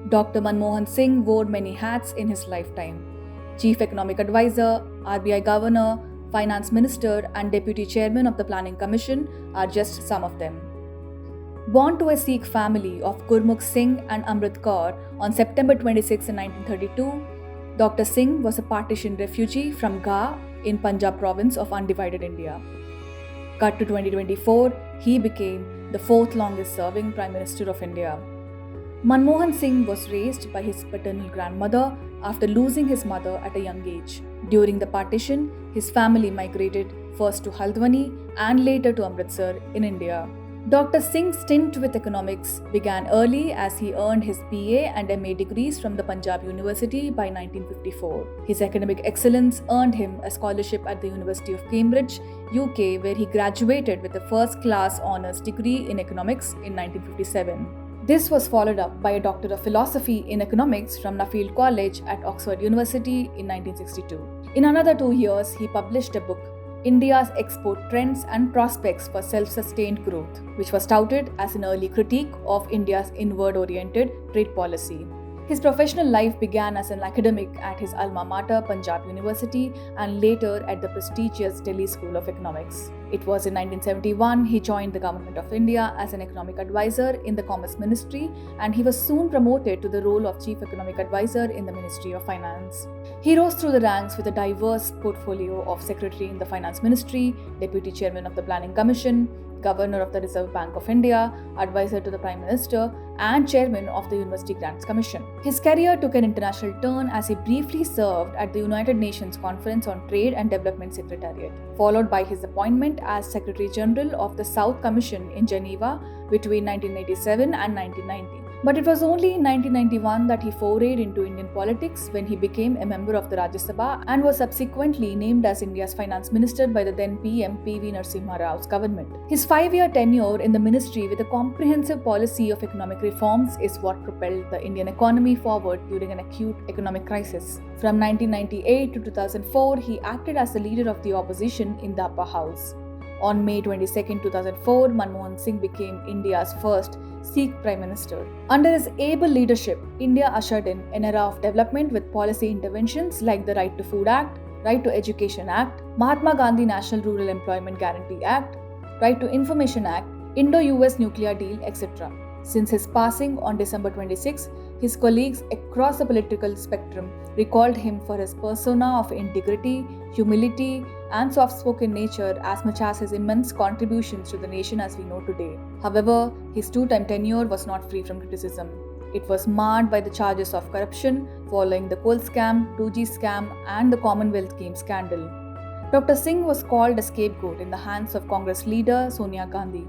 Dr. Manmohan Singh wore many hats in his lifetime. Chief Economic Advisor, RBI Governor, Finance Minister, and Deputy Chairman of the Planning Commission are just some of them. Born to a Sikh family of Gurmukh Singh and Amrit Kaur on September 26, 1932, Dr. Singh was a partition refugee from Gah in Punjab province of undivided India. Cut to 2024, he became the fourth longest serving Prime Minister of India. Manmohan Singh was raised by his paternal grandmother after losing his mother at a young age. During the partition, his family migrated first to Haldwani and later to Amritsar in India. Dr. Singh's stint with economics began early as he earned his BA and MA degrees from the Punjab University by 1954. His academic excellence earned him a scholarship at the University of Cambridge, UK, where he graduated with a first-class honours degree in economics in 1957. This was followed up by a Doctor of Philosophy in Economics from Nuffield College at Oxford University in 1962. In another 2 years, he published a book, India's Export Trends and Prospects for Self-Sustained Growth, which was touted as an early critique of India's inward-oriented trade policy. His professional life began as an academic at his alma mater, Punjab University, and later at the prestigious Delhi School of Economics. It was in 1971 he joined the Government of India as an economic advisor in the Commerce Ministry, and he was soon promoted to the role of Chief Economic Advisor in the Ministry of Finance. He rose through the ranks with a diverse portfolio of Secretary in the Finance Ministry, Deputy Chairman of the Planning Commission, Governor of the Reserve Bank of India, Advisor to the Prime Minister, and Chairman of the University Grants Commission. His career took an international turn as he briefly served at the United Nations Conference on Trade and Development Secretariat, followed by his appointment as Secretary General of the South Commission in Geneva between 1987 and 1990. But it was only in 1991 that he forayed into Indian politics when he became a member of the Rajya Sabha and was subsequently named as India's Finance Minister by the then PM P.V. Narasimha Rao's government. His 5-year tenure in the ministry with a comprehensive policy of economic reforms is what propelled the Indian economy forward during an acute economic crisis. From 1998 to 2004, he acted as the leader of the opposition in the upper house. On May 22, 2004, Manmohan Singh became India's first Sikh Prime Minister. Under his able leadership, India ushered in an era of development with policy interventions like the Right to Food Act, Right to Education Act, Mahatma Gandhi National Rural Employment Guarantee Act, Right to Information Act, Indo-US Nuclear Deal, etc. Since his passing on December 26, his colleagues across the political spectrum recalled him for his persona of integrity, humility, and soft-spoken nature as much as his immense contributions to the nation as we know today. However, his 2-time tenure was not free from criticism. It was marred by the charges of corruption following the coal scam, 2G scam, and the Commonwealth Games scandal. Dr. Singh was called a scapegoat in the hands of Congress leader Sonia Gandhi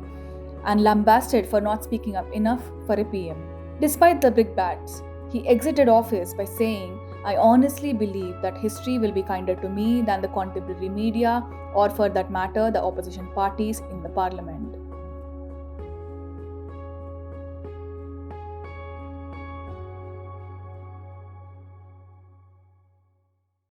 and lambasted for not speaking up enough for a PM. Despite the brickbats, he exited office by saying, "I honestly believe that history will be kinder to me than the contemporary media or, for that matter, the opposition parties in the parliament."